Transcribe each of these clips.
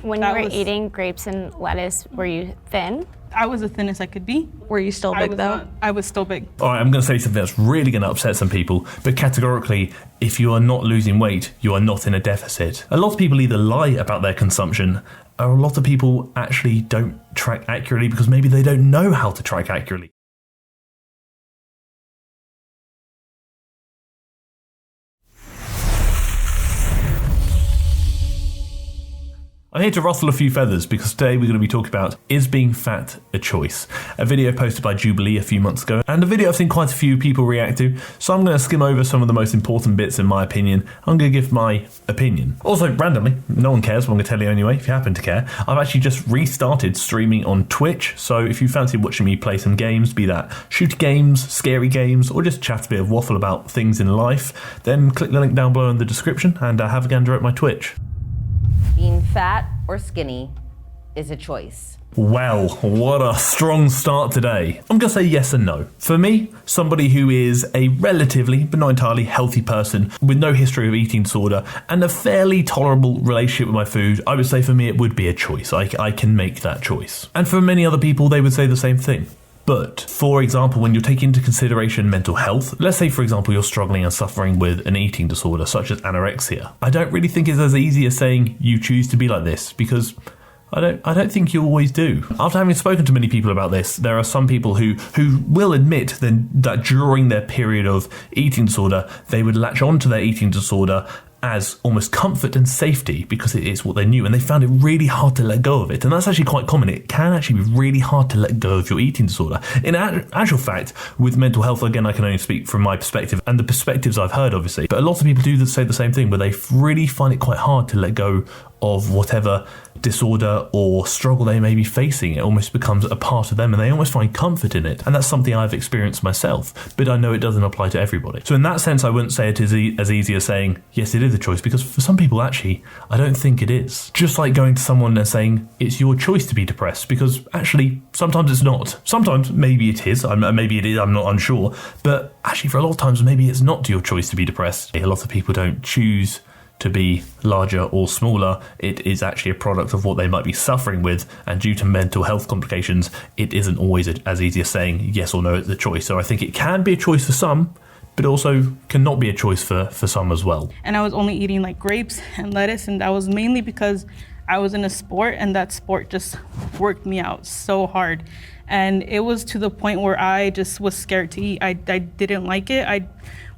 When you were eating grapes and lettuce, were you thin? I was the thinnest I could be. Were you still big though? I was still big. All right, I'm going to say something that's really going to upset some people, but categorically, if you are not losing weight, you are not in a deficit. A lot of people either lie about their consumption, or a lot of people actually don't track accurately because maybe they don't know how to track accurately. I'm here to ruffle a few feathers because today we're going to be talking about, is being fat a choice? A video posted by Jubilee a few months ago, and a video I've seen quite a few people react to, so I'm going to skim over some of the most important bits in my opinion. I'm going to give my opinion. Also, randomly, no one cares, but I'm going to tell you anyway, if you happen to care, I've actually just restarted streaming on Twitch, so if you fancy watching me play some games, be that shooter games, scary games, or just chat a bit of waffle about things in life, then click the link down below in the description and have a gander at my Twitch. Being fat or skinny is a choice. Well, what a strong start today. I'm going to say yes and no. For me, somebody who is a relatively, but not entirely, healthy person with no history of eating disorder and a fairly tolerable relationship with my food, I would say for me it would be a choice. I can make that choice. And for many other people, they would say the same thing. But, for example, when you're taking into consideration mental health, let's say, for example, you're struggling and suffering with an eating disorder, such as anorexia, I don't really think it's as easy as saying you choose to be like this, because I don't think you always do. After having spoken to many people about this, there are some people who will admit that during their period of eating disorder, they would latch on to their eating disorder as almost comfort and safety because it is what they knew, and they found it really hard to let go of it. And that's actually quite common. It can actually be really hard to let go of your eating disorder. In actual fact, with mental health, again, I can only speak from my perspective and the perspectives I've heard, obviously, but a lot of people do say the same thing, where they really find it quite hard to let go of whatever disorder or struggle they may be facing. It almost becomes a part of them and they almost find comfort in it. And that's something I've experienced myself, but I know it doesn't apply to everybody. So in that sense, I wouldn't say it is as easy as saying, yes, it is a choice, because for some people, actually, I don't think it is. Just like going to someone and saying, it's your choice to be depressed, because actually, sometimes it's not. Sometimes maybe it is, maybe it is, I'm not unsure, but actually for a lot of times, maybe it's not your choice to be depressed. A lot of people don't choose to be larger or smaller. It is actually a product of what they might be suffering with, and due to mental health complications, it isn't always as easy as saying yes or no, it's a choice. So I think it can be a choice for some, but also cannot be a choice for some as well. And I was only eating like grapes and lettuce, and that was mainly because I was in a sport, and that sport just worked me out so hard. And it was to the point where I just was scared to eat. I didn't like it. I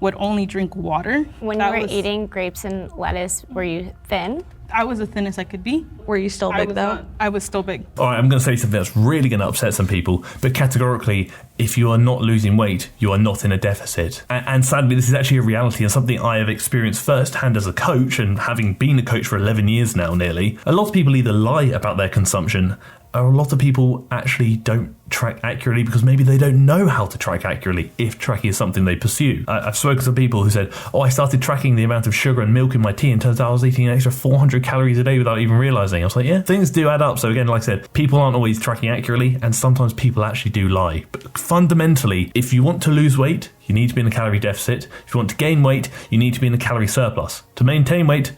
would only drink water. When you were eating grapes and lettuce, were you thin? I was the thinnest I could be. Were you still big though? I was still big. All right, I'm going to say something that's really going to upset some people, but categorically, if you are not losing weight, you are not in a deficit. And sadly, this is actually a reality and something I have experienced firsthand as a coach, and having been a coach for 11 years now nearly. A lot of people either lie about their consumption, or a lot of people actually don't track accurately because maybe they don't know how to track accurately if tracking is something they pursue. I've spoken to people who said, I started tracking the amount of sugar and milk in my tea and turns out I was eating an extra 400 calories a day without even realizing. I was like, yeah, things do add up. So again, like I said, people aren't always tracking accurately, and sometimes people actually do lie. But fundamentally, if you want to lose weight, you need to be in a calorie deficit. If you want to gain weight, you need to be in a calorie surplus. To maintain weight,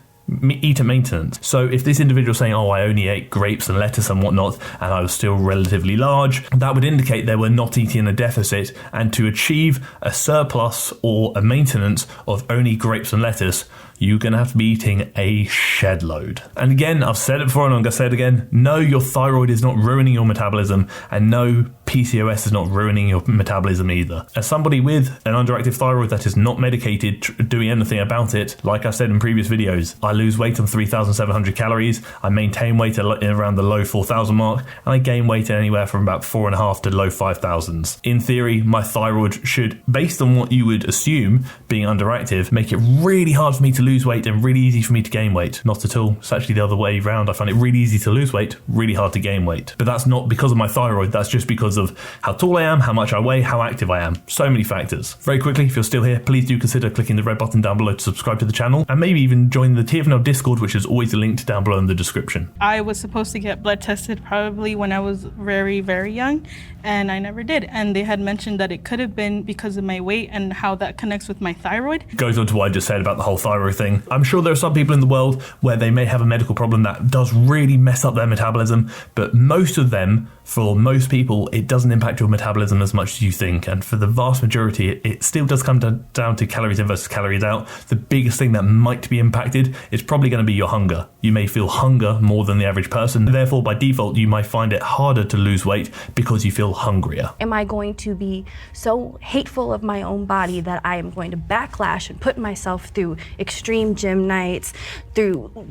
eat at maintenance. So if this individual is saying, I only ate grapes and lettuce and whatnot, and I was still relatively large, that would indicate they were not eating a deficit. And to achieve a surplus or a maintenance of only grapes and lettuce, you're going to have to be eating a shed load. And again, I've said it before and I'm going to say it again, no, your thyroid is not ruining your metabolism, and no, PCOS is not ruining your metabolism either. As somebody with an underactive thyroid that is not medicated, doing anything about it, like I said in previous videos, I lose weight on 3,700 calories, I maintain weight around the low 4,000 mark, and I gain weight anywhere from about 4.5 to low 5,000s. In theory, my thyroid should, based on what you would assume being underactive, make it really hard for me to lose weight and really easy for me to gain weight. Not at all. It's actually the other way around. I find it really easy to lose weight, really hard to gain weight. But that's not because of my thyroid, that's just because of how tall I am, how much I weigh, how active I am. So many factors. Very quickly, if you're still here, please do consider clicking the red button down below to subscribe to the channel, and maybe even join the TFNL Discord, which is always linked down below in the description. I was supposed to get blood tested probably when I was very, very young, and I never did. And they had mentioned that it could have been because of my weight and how that connects with my thyroid. Goes on to what I just said about the whole thyroid thing. I'm sure there are some people in the world where they may have a medical problem that does really mess up their metabolism, but most of them, for most people, it doesn't impact your metabolism as much as you think. And for the vast majority, it still does come down to calories in versus calories out. The biggest thing that might be impacted is probably going to be your hunger. You may feel hunger more than the average person. Therefore, by default, you might find it harder to lose weight because you feel hungrier. Am I going to be so hateful of my own body that I am going to backlash and put myself through extreme gym nights, through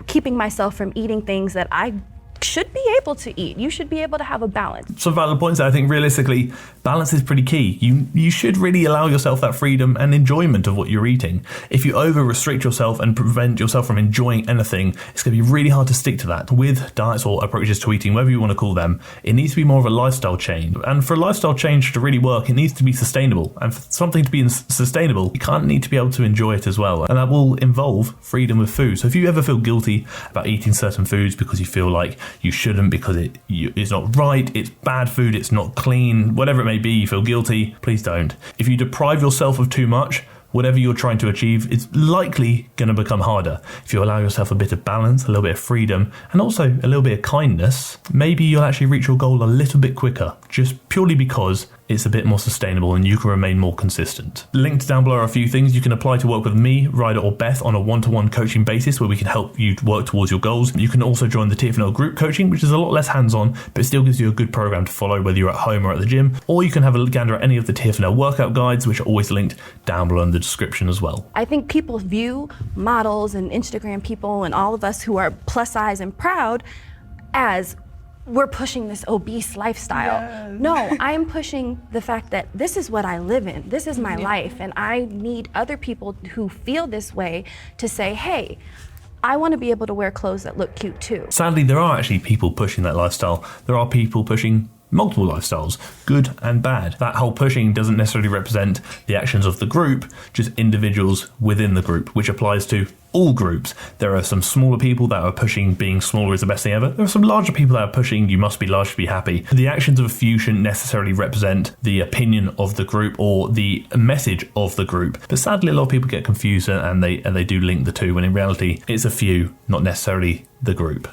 keeping myself from eating things that I should be able to eat? You should be able to have a balance. Some valid points there. I think realistically, balance is pretty key. You should really allow yourself that freedom and enjoyment of what you're eating. If you over restrict yourself and prevent yourself from enjoying anything, it's going to be really hard to stick to that. With diets or approaches to eating, whatever you want to call them, it needs to be more of a lifestyle change. And for a lifestyle change to really work, it needs to be sustainable. And for something to be sustainable, you can't need to be able to enjoy it as well. And that will involve freedom with food. So if you ever feel guilty about eating certain foods because you feel like you shouldn't, because it's not right, it's bad food, it's not clean, whatever it may be, you feel guilty, please don't. If you deprive yourself of too much, whatever you're trying to achieve, it's likely going to become harder. If you allow yourself a bit of balance, a little bit of freedom, and also a little bit of kindness, maybe you'll actually reach your goal a little bit quicker, just purely because it's a bit more sustainable and you can remain more consistent. Linked down below are a few things you can apply to work with me, Ryder, or Beth on a one-to-one coaching basis where we can help you work towards your goals. You can also join the TFNL group coaching, which is a lot less hands-on, but it still gives you a good program to follow whether you're at home or at the gym, or you can have a gander at any of the TFNL workout guides, which are always linked down below in the description as well. I think people view models and Instagram people and all of us who are plus size and proud as we're pushing this obese lifestyle. Yes. No, I'm pushing the fact that this is what I live in. This is my life, and I need other people who feel this way to say, hey, I want to be able to wear clothes that look cute too. Sadly, there are actually people pushing that lifestyle. There are people pushing multiple lifestyles, good and bad. That whole pushing doesn't necessarily represent the actions of the group, just individuals within the group, which applies to all groups. There are some smaller people that are pushing being smaller is the best thing ever. There are some larger people that are pushing you must be large to be happy. The actions of a few shouldn't necessarily represent the opinion of the group or the message of the group. But sadly, a lot of people get confused and they do link the two, when in reality, it's a few, not necessarily the group.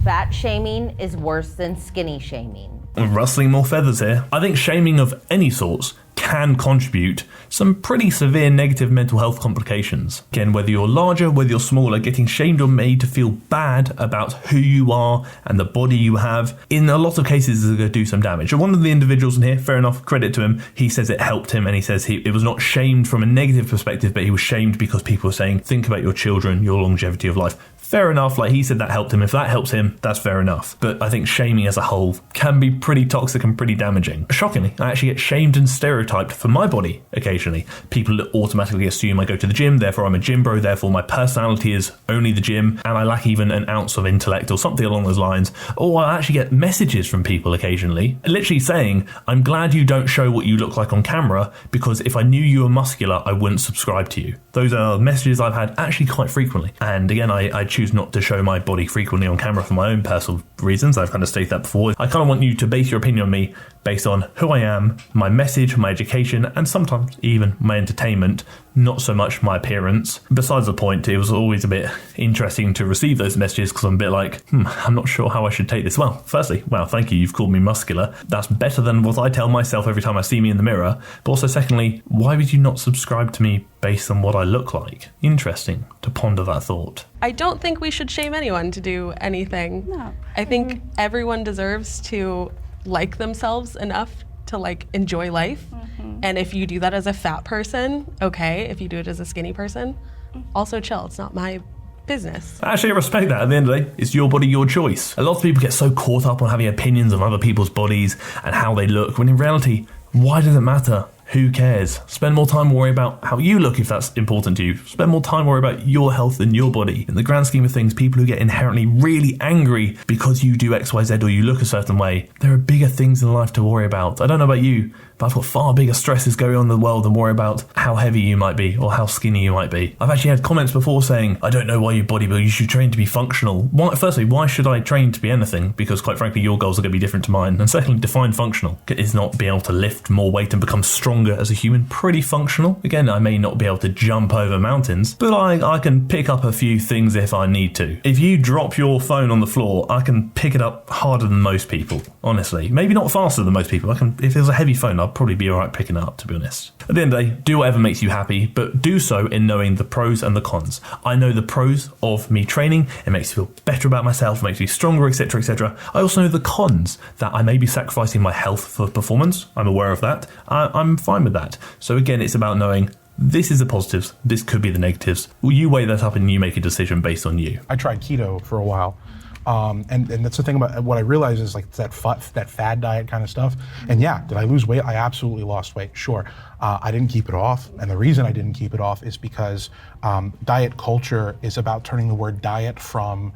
Fat shaming is worse than skinny shaming. Rustling more feathers here. I think shaming of any sorts can contribute some pretty severe negative mental health complications. Again, whether you're larger, whether you're smaller, getting shamed or made to feel bad about who you are and the body you have, in a lot of cases is going to do some damage. And one of the individuals in here, fair enough, credit to him, he says it helped him, and he says it was not shamed from a negative perspective, but he was shamed because people were saying, think about your children, your longevity of life. Fair enough, like he said that helped him. If that helps him, that's fair enough. But I think shaming as a whole can be pretty toxic and pretty damaging. Shockingly, I actually get shamed and stereotyped for my body occasionally. People automatically assume I go to the gym, therefore I'm a gym bro, therefore my personality is only the gym, and I lack even an ounce of intellect or something along those lines. Or I actually get messages from people occasionally, literally saying, I'm glad you don't show what you look like on camera, because if I knew you were muscular, I wouldn't subscribe to you. Those are messages I've had actually quite frequently. And again, I choose not to show my body frequently on camera for my own personal reasons. I've kind of stated that before. I kind of want you to base your opinion on me based on who I am, my message, my education, and sometimes even my entertainment, not so much my appearance. Besides the point, it was always a bit interesting to receive those messages because I'm a bit like, I'm not sure how I should take this. Well, firstly, wow, thank you, you've called me muscular. That's better than what I tell myself every time I see me in the mirror. But also secondly, why would you not subscribe to me based on what I look like? Interesting to ponder that thought. I don't think we should shame anyone to do anything. No. I think everyone deserves to like themselves enough to like enjoy life. And if you do that as a fat person, okay. If you do it as a skinny person, also chill. It's not my business. Actually, I respect that. At the end of the day, it's your body, your choice. A lot of people get so caught up on having opinions of other people's bodies and how they look, when in reality, why does it matter? Who cares? Spend more time worrying about how you look if that's important to you. Spend more time worrying about your health and your body. In the grand scheme of things, people who get inherently really angry because you do X, Y, Z or you look a certain way, there are bigger things in life to worry about. I don't know about you, but I've got far bigger stresses going on in the world than worry about how heavy you might be or how skinny you might be. I've actually had comments before saying, I don't know why you bodybuild, you should train to be functional. Firstly, why should I train to be anything? Because quite frankly, your goals are going to be different to mine. And secondly, define functional. Is not being able to lift more weight and become stronger as a human pretty functional? Again, I may not be able to jump over mountains, but I can pick up a few things if I need to. If you drop your phone on the floor, I can pick it up harder than most people, honestly. Maybe not faster than most people. If there's a heavy phone, I'll probably be alright picking it up, to be honest. At the end of the day, do whatever makes you happy, but do so in knowing the pros and the cons. I know the pros of me training. It makes me feel better about myself, makes me stronger, etc., etc. I also know the cons, that I may be sacrificing my health for performance. I'm aware of that. I'm fine with that. So again, it's about knowing this is the positives, this could be the negatives. Will you weigh that up and you make a decision based on you? I tried keto for a while. And that's the thing about what I realized is like that fad diet kind of stuff. And yeah, did I lose weight? I absolutely lost weight, sure. I didn't keep it off. And the reason I didn't keep it off is because diet culture is about turning the word diet from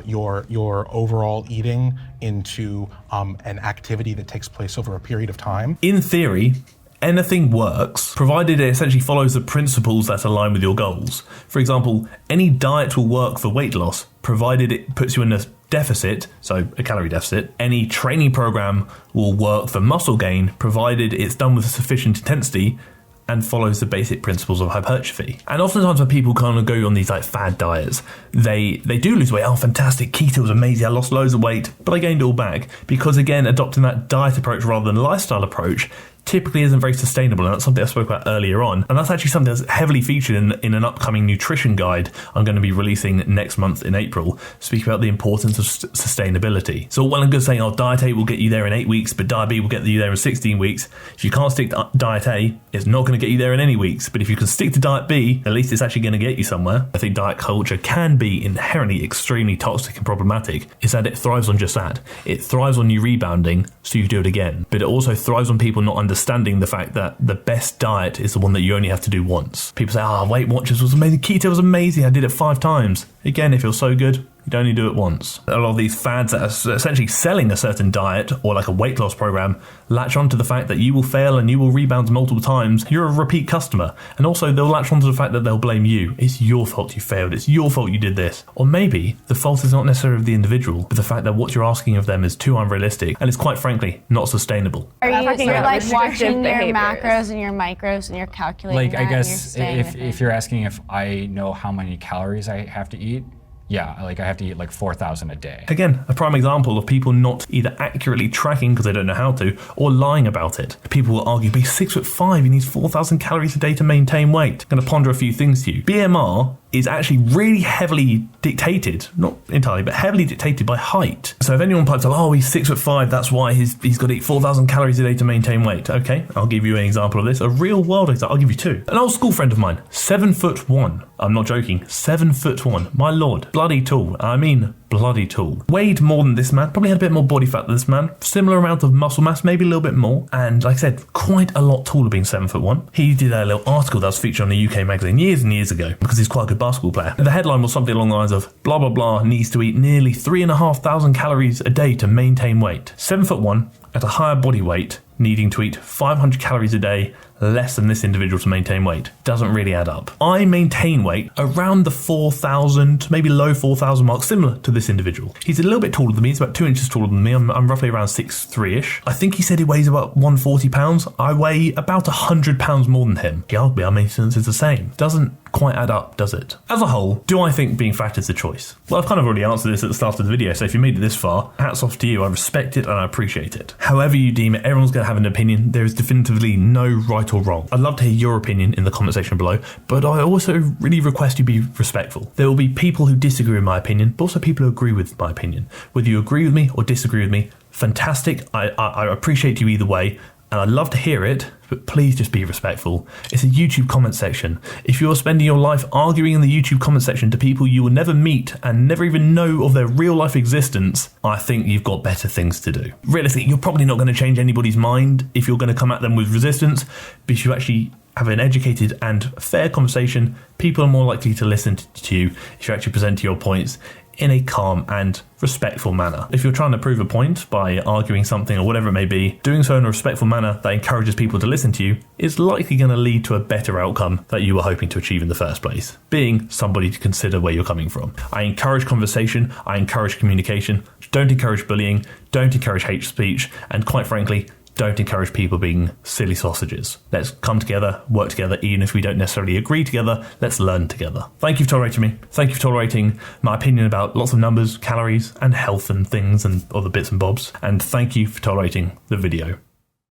your overall eating into an activity that takes place over a period of time. In theory, anything works, provided it essentially follows the principles that align with your goals. For example, any diet will work for weight loss, provided it puts you in a deficit, so a calorie deficit. Any training program will work for muscle gain, provided it's done with sufficient intensity and follows the basic principles of hypertrophy. And oftentimes when people kind of go on these like fad diets, they do lose weight. Oh, fantastic, keto was amazing, I lost loads of weight, but I gained it all back. Because again, adopting that diet approach rather than lifestyle approach typically isn't very sustainable, and that's something I spoke about earlier on. And that's actually something that's heavily featured in an upcoming nutrition guide I'm going to be releasing next month in April, speaking about the importance of sustainability. So well and good saying, diet A will get you there in 8 weeks, but diet B will get you there in 16 weeks. If you can't stick to diet A, it's not going to get you there in any weeks. But if you can stick to diet B, at least it's actually going to get you somewhere. I think diet culture can be inherently extremely toxic and problematic, is that it thrives on just that. It thrives on you rebounding, so you do it again. But it also thrives on people not understanding the fact that the best diet is the one that you only have to do once. People say, Weight Watchers was amazing, keto was amazing, I did it 5 times. Again, it feels so good, you'd only do it once. A lot of these fads that are essentially selling a certain diet or like a weight loss program latch onto the fact that you will fail and you will rebound multiple times. You're a repeat customer. And also they'll latch onto the fact that they'll blame you. It's your fault you failed. It's your fault you did this. Or maybe the fault is not necessarily of the individual, but the fact that what you're asking of them is too unrealistic and it's quite frankly not sustainable. Are you talking you're about like restrictive watching your behaviors. macros and your micros and you're calculating Like, I that guess and you're staying if you're asking if I know how many calories I have to eat, yeah, like I have to eat like 4,000 a day. Again, a prime example of people not either accurately tracking because they don't know how to, or lying about it. People will argue, but he's 6'5", he needs 4,000 calories a day to maintain weight. I'm going to ponder a few things to you. BMR is actually really heavily dictated, not entirely, but heavily dictated by height. So if anyone pipes up, he's 6'5", that's why he's got to eat 4,000 calories a day to maintain weight. Okay, I'll give you an example of this. A real world example, I'll give you 2. An old school friend of mine, 7'1". I'm not joking, 7'1". My lord, bloody tall. I mean, bloody tall. Weighed more than this man, probably had a bit more body fat than this man. Similar amount of muscle mass, maybe a little bit more. And like I said, quite a lot taller being 7'1". He did a little article that was featured on a UK magazine years and years ago because he's quite a good basketball player. The headline was something along the lines of blah blah blah needs to eat nearly 3,500 calories a day to maintain weight. 7'1" at a higher body weight, needing to eat 500 calories a day less than this individual to maintain weight. Doesn't really add up. I maintain weight around the 4,000, maybe low 4,000 mark, similar to this individual. He's a little bit taller than me. He's about 2 inches taller than me. I'm roughly around 6'3"-ish. I think he said he weighs about 140 pounds. I weigh about 100 pounds more than him. He argued our maintenance is the same. Doesn't quite add up, does it? As a whole, do I think being fat is the choice? Well, I've kind of already answered this at the start of the video, so if you made it this far, hats off to you. I respect it and I appreciate it. However you deem it, everyone's going to have an opinion. There is definitively no right or wrong. I'd love to hear your opinion in the comment section below, but I also really request you be respectful. There will be people who disagree with my opinion, but also people who agree with my opinion. Whether you agree with me or disagree with me, fantastic. I appreciate you either way. And I'd love to hear it, but please just be respectful. It's a YouTube comment section. If you're spending your life arguing in the YouTube comment section to people you will never meet and never even know of their real life existence, I think you've got better things to do. Realistically, you're probably not going to change anybody's mind if you're going to come at them with resistance, but if you actually have an educated and fair conversation, people are more likely to listen to you if you actually present your points in a calm and respectful manner. If you're trying to prove a point by arguing something or whatever it may be, doing so in a respectful manner that encourages people to listen to you is likely going to lead to a better outcome that you were hoping to achieve in the first place, being somebody to consider where you're coming from. I encourage conversation, I encourage communication, don't encourage bullying, don't encourage hate speech, and quite frankly, don't encourage people being silly sausages. Let's come together, work together, even if we don't necessarily agree together, let's learn together. Thank you for tolerating me. Thank you for tolerating my opinion about lots of numbers, calories, and health and things and other bits and bobs. And thank you for tolerating the video.